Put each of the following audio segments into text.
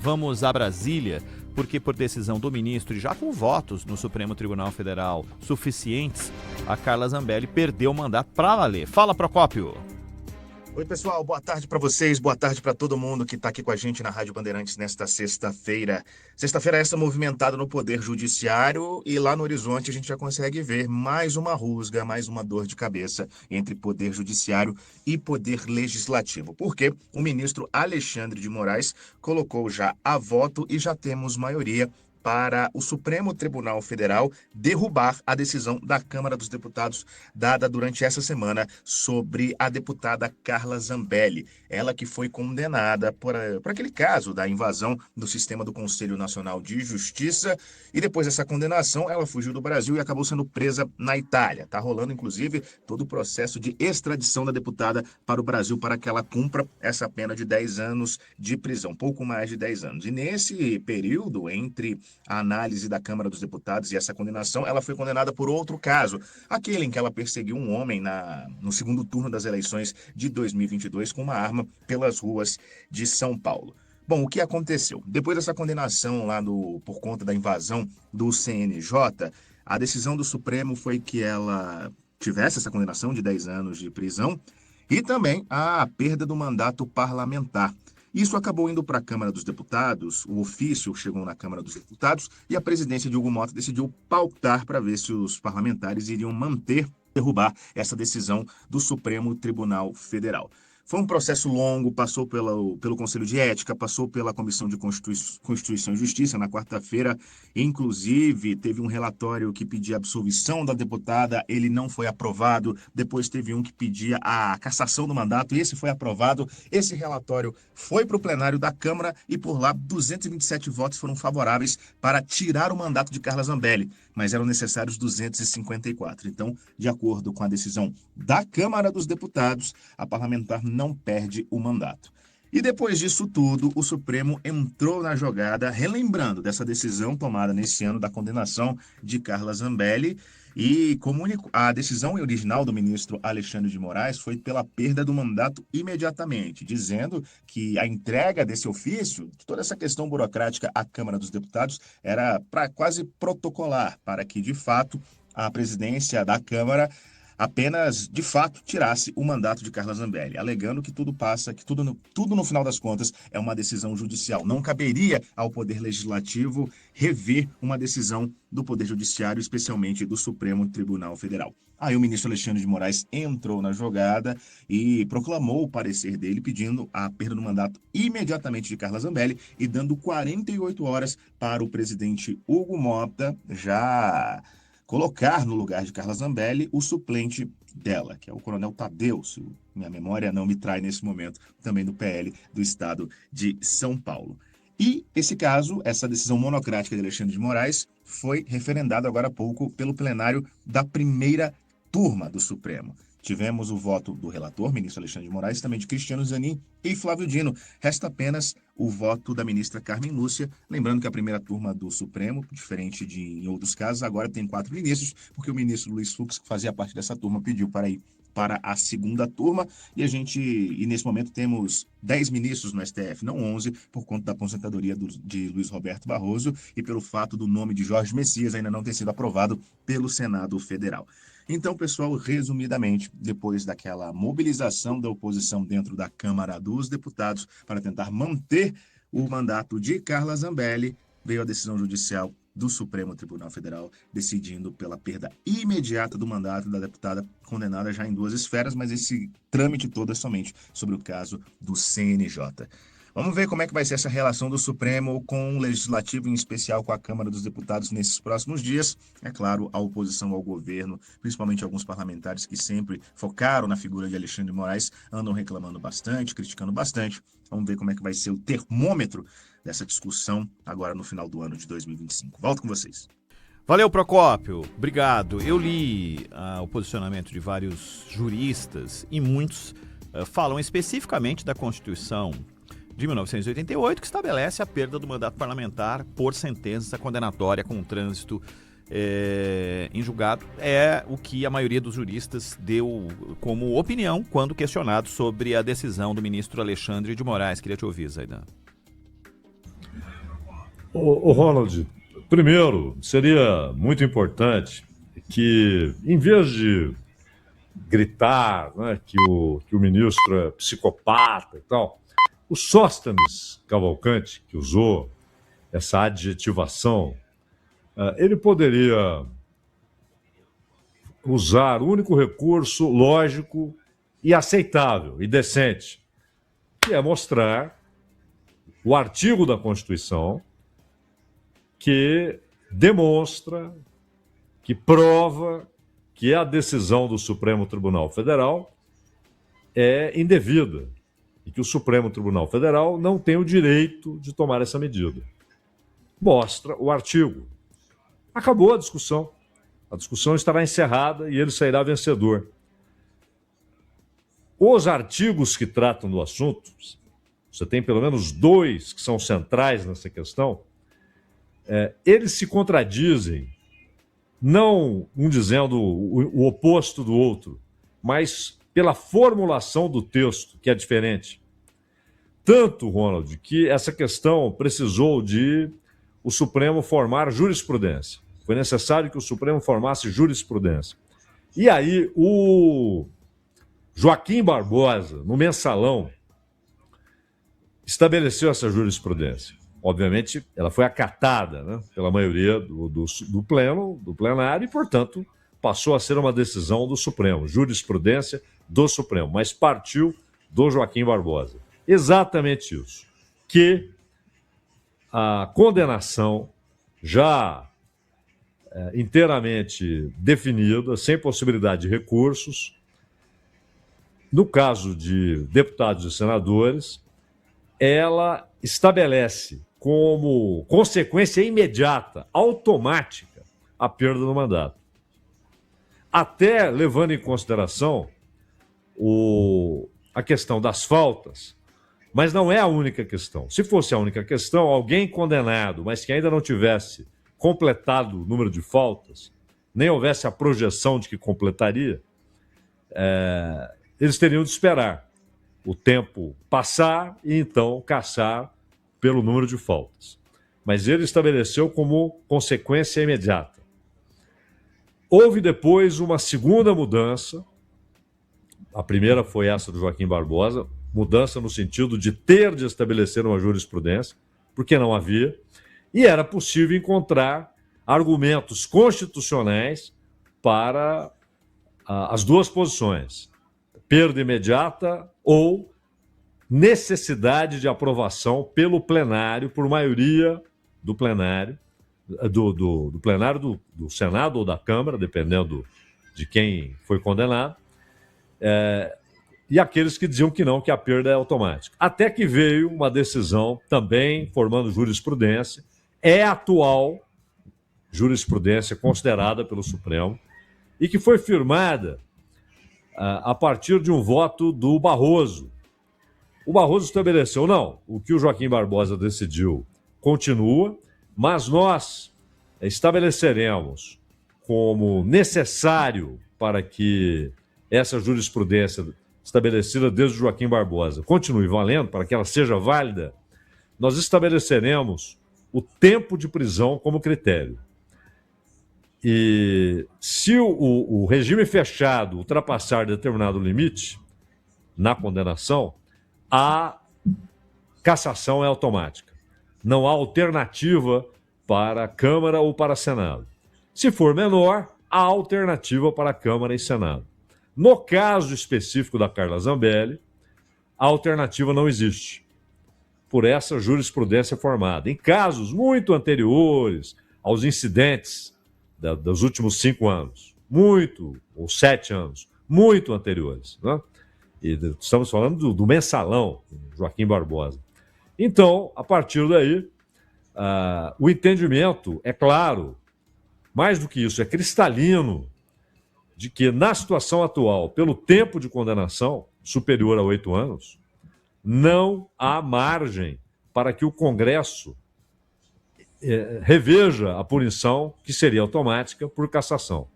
Vamos a Brasília, porque por decisão do ministro e já com votos no Supremo Tribunal Federal suficientes, a Carla Zambelli perdeu o mandato para valer. Fala, Procópio! Oi, pessoal, boa tarde para vocês, boa tarde para todo mundo que está aqui com a gente na Rádio Bandeirantes nesta sexta-feira. Sexta-feira essa movimentada no Poder Judiciário e lá no horizonte a gente já consegue ver mais uma rusga, mais uma dor de cabeça entre Poder Judiciário e Poder Legislativo. Porque o ministro Alexandre de Moraes colocou já a voto e já temos maioria para o Supremo Tribunal Federal derrubar a decisão da Câmara dos Deputados dada durante essa semana sobre a deputada Carla Zambelli. Ela que foi condenada por aquele caso da invasão do sistema do Conselho Nacional de Justiça e depois dessa condenação ela fugiu do Brasil e acabou sendo presa na Itália. Está rolando, inclusive, todo o processo de extradição da deputada para o Brasil para que ela cumpra essa pena de 10 anos de prisão, pouco mais de 10 anos. E nesse período, entre a análise da Câmara dos Deputados e essa condenação, ela foi condenada por outro caso, aquele em que ela perseguiu um homem no segundo turno das eleições de 2022 com uma arma pelas ruas de São Paulo. Bom, o que aconteceu? Depois dessa condenação por conta da invasão do CNJ, a decisão do Supremo foi que ela tivesse essa condenação de 10 anos de prisão e também a perda do mandato parlamentar. Isso acabou indo para a Câmara dos Deputados, o ofício chegou na Câmara dos Deputados e a presidência de Hugo Mota decidiu pautar para ver se os parlamentares iriam derrubar essa decisão do Supremo Tribunal Federal. Foi um processo longo, passou pelo Conselho de Ética, passou pela Comissão de Constituição e Justiça na quarta-feira. Inclusive, teve um relatório que pedia absolvição da deputada, ele não foi aprovado. Depois teve um que pedia a cassação do mandato, esse foi aprovado. Esse relatório foi para o plenário da Câmara e por lá 227 votos foram favoráveis para tirar o mandato de Carla Zambelli, mas eram necessários 254. Então, de acordo com a decisão da Câmara dos Deputados, a parlamentar não perde o mandato. E depois disso tudo, o Supremo entrou na jogada, relembrando dessa decisão tomada nesse ano da condenação de Carla Zambelli, e a decisão original do ministro Alexandre de Moraes foi pela perda do mandato imediatamente, dizendo que a entrega desse ofício, toda essa questão burocrática à Câmara dos Deputados, era quase protocolar, para que, de fato, a presidência da Câmara apenas, de fato, tirasse o mandato de Carla Zambelli, alegando que tudo no final das contas é uma decisão judicial. Não caberia ao Poder Legislativo rever uma decisão do Poder Judiciário, especialmente do Supremo Tribunal Federal. Aí o ministro Alexandre de Moraes entrou na jogada e proclamou o parecer dele, pedindo a perda do mandato imediatamente de Carla Zambelli e dando 48 horas para o presidente Hugo Mota já colocar no lugar de Carla Zambelli o suplente dela, que é o coronel Tadeu, se minha memória não me trai nesse momento, também do PL do estado de São Paulo. E esse caso, essa decisão monocrática de Alexandre de Moraes, foi referendada agora há pouco pelo plenário da primeira turma do Supremo. Tivemos o voto do relator, ministro Alexandre de Moraes, também de Cristiano Zanin e Flávio Dino. Resta apenas o voto da ministra Carmen Lúcia. Lembrando que a primeira turma do Supremo, diferente de em outros casos, agora tem 4 ministros, porque o ministro Luiz Fux, que fazia parte dessa turma, pediu para ir para a segunda turma. E nesse momento temos 10 ministros no STF, não 11, por conta da aposentadoria de Luiz Roberto Barroso e pelo fato do nome de Jorge Messias ainda não ter sido aprovado pelo Senado Federal. Então, pessoal, resumidamente, depois daquela mobilização da oposição dentro da Câmara dos Deputados para tentar manter o mandato de Carla Zambelli, veio a decisão judicial do Supremo Tribunal Federal decidindo pela perda imediata do mandato da deputada condenada já em 2 esferas, mas esse trâmite todo é somente sobre o caso do CNJ. Vamos ver como é que vai ser essa relação do Supremo com o Legislativo, em especial com a Câmara dos Deputados nesses próximos dias. É claro, a oposição ao governo, principalmente alguns parlamentares que sempre focaram na figura de Alexandre de Moraes, andam reclamando bastante, criticando bastante. Vamos ver como é que vai ser o termômetro dessa discussão agora no final do ano de 2025. Volto com vocês. Valeu, Procópio. Obrigado. Eu li o posicionamento de vários juristas e muitos falam especificamente da Constituição de 1988, que estabelece a perda do mandato parlamentar por sentença condenatória com trânsito em julgado. É o que a maioria dos juristas deu como opinião quando questionado sobre a decisão do ministro Alexandre de Moraes. Queria te ouvir, Zaidan. O Ronald, primeiro, seria muito importante que, em vez de gritar, né, que o ministro é psicopata e tal, o Sóstenes Cavalcante, que usou essa adjetivação, ele poderia usar o único recurso lógico e aceitável e decente, que é mostrar o artigo da Constituição que demonstra, que prova que a decisão do Supremo Tribunal Federal é indevida e que o Supremo Tribunal Federal não tem o direito de tomar essa medida. Mostra o artigo. Acabou a discussão. A discussão estará encerrada e ele sairá vencedor. Os artigos que tratam do assunto, você tem pelo menos 2 que são centrais nessa questão, eles se contradizem, não um dizendo o oposto do outro, mas pela formulação do texto, que é diferente. Tanto, Ronald, que essa questão precisou de o Supremo formar jurisprudência. Foi necessário que o Supremo formasse jurisprudência. E aí o Joaquim Barbosa, no Mensalão, estabeleceu essa jurisprudência. Obviamente, ela foi acatada, né, pela maioria do plenário, e, portanto, passou a ser uma decisão do Supremo, jurisprudência do Supremo, mas partiu do Joaquim Barbosa. Exatamente isso, que a condenação já inteiramente definida, sem possibilidade de recursos, no caso de deputados e senadores, ela estabelece como consequência imediata, automática, a perda do mandato. Até levando em consideração a questão das faltas, mas não é a única questão. Se fosse a única questão, alguém condenado, mas que ainda não tivesse completado o número de faltas, nem houvesse a projeção de que completaria, eles teriam de esperar o tempo passar e então caçar pelo número de faltas. Mas ele estabeleceu como consequência imediata. Houve depois uma segunda mudança. A primeira foi essa do Joaquim Barbosa, mudança no sentido de ter de estabelecer uma jurisprudência, porque não havia, e era possível encontrar argumentos constitucionais para as duas posições, perda imediata ou necessidade de aprovação pelo plenário, por maioria do plenário, do plenário do Senado ou da Câmara, dependendo de quem foi condenado, e aqueles que diziam que não, que a perda é automática. Até que veio uma decisão também formando jurisprudência, é a atual jurisprudência considerada pelo Supremo, e que foi firmada a partir de um voto do Barroso. O Barroso estabeleceu, não, o que o Joaquim Barbosa decidiu continua, mas nós estabeleceremos como necessário para que essa jurisprudência estabelecida desde o Joaquim Barbosa continue valendo, para que ela seja válida, nós estabeleceremos o tempo de prisão como critério. E se o regime fechado ultrapassar determinado limite na condenação, a cassação é automática. Não há alternativa para a Câmara ou para o Senado. Se for menor, há alternativa para a Câmara e Senado. No caso específico da Carla Zambelli, a alternativa não existe, por essa jurisprudência formada. Em casos muito anteriores aos incidentes dos últimos 5 anos, ou 7 anos, muito anteriores, né? E estamos falando do Mensalão, Joaquim Barbosa. Então, a partir daí, o entendimento é claro, mais do que isso, é cristalino, de que na situação atual, pelo tempo de condenação, superior a 8 anos, não há margem para que o Congresso reveja a punição, que seria automática, por cassação.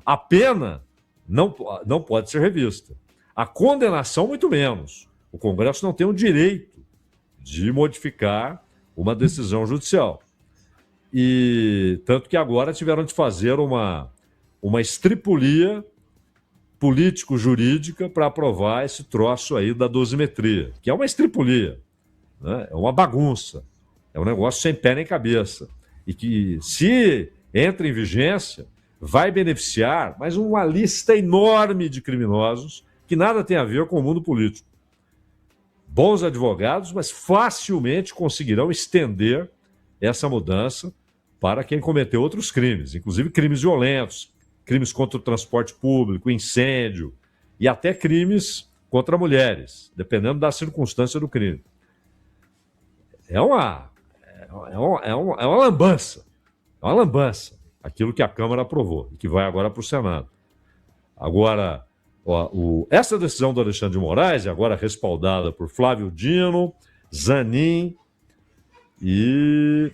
A pena não pode ser revista. A condenação, muito menos. O Congresso não tem o direito de modificar uma decisão judicial. E tanto que agora tiveram de fazer uma estripulia político-jurídica para aprovar esse troço aí da dosimetria, que é uma estripulia, né? É uma bagunça, é um negócio sem pé nem cabeça. E que, se entra em vigência, vai beneficiar, mas uma lista enorme de criminosos que nada tem a ver com o mundo político. Bons advogados, mas facilmente conseguirão estender essa mudança para quem cometeu outros crimes, inclusive crimes violentos, crimes contra o transporte público, incêndio e até crimes contra mulheres, dependendo da circunstância do crime. É uma lambança. É uma lambança aquilo que a Câmara aprovou e que vai agora para o Senado. Agora, essa decisão do Alexandre de Moraes, agora respaldada por Flávio Dino, Zanin e...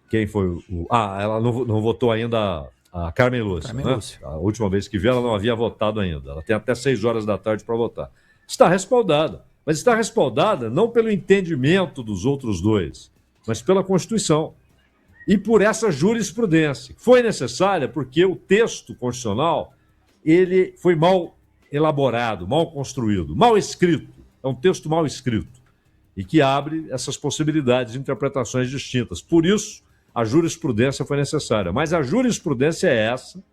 Quem foi? Ela não votou ainda a Carmen Lúcia. Né? A última vez que vi, ela não havia votado ainda. Ela tem até 6 horas da tarde para votar. Está respaldada. Mas está respaldada não pelo entendimento dos outros dois, mas pela Constituição. E por essa jurisprudência. Foi necessária porque o texto constitucional ele foi mal elaborado, mal construído, mal escrito. É um texto mal escrito. E que abre essas possibilidades de interpretações distintas. Por isso, a jurisprudência foi necessária. Mas a jurisprudência é essa.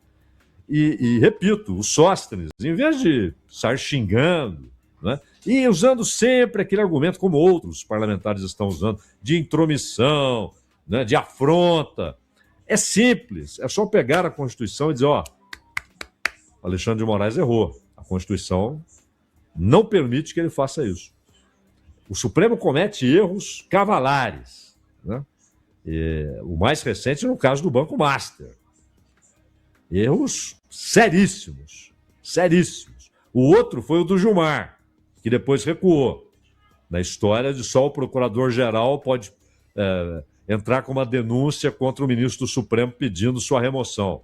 E repito, o Sóstenes, em vez de estar xingando, né, e usando sempre aquele argumento, como outros parlamentares estão usando, de intromissão, né, de afronta. É simples, é só pegar a Constituição e dizer, Alexandre de Moraes errou. A Constituição não permite que ele faça isso. O Supremo comete erros cavalares, né? O mais recente no caso do Banco Master. Erros seríssimos, seríssimos. O outro foi o do Gilmar, que depois recuou. Na história de só o procurador-geral pode entrar com uma denúncia contra o ministro do Supremo pedindo sua remoção.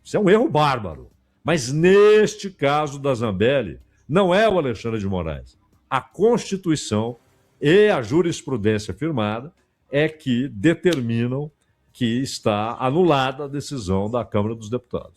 Isso é um erro bárbaro. Mas neste caso da Zambelli, não é o Alexandre de Moraes. A Constituição e a jurisprudência firmada é que determinam que está anulada a decisão da Câmara dos Deputados.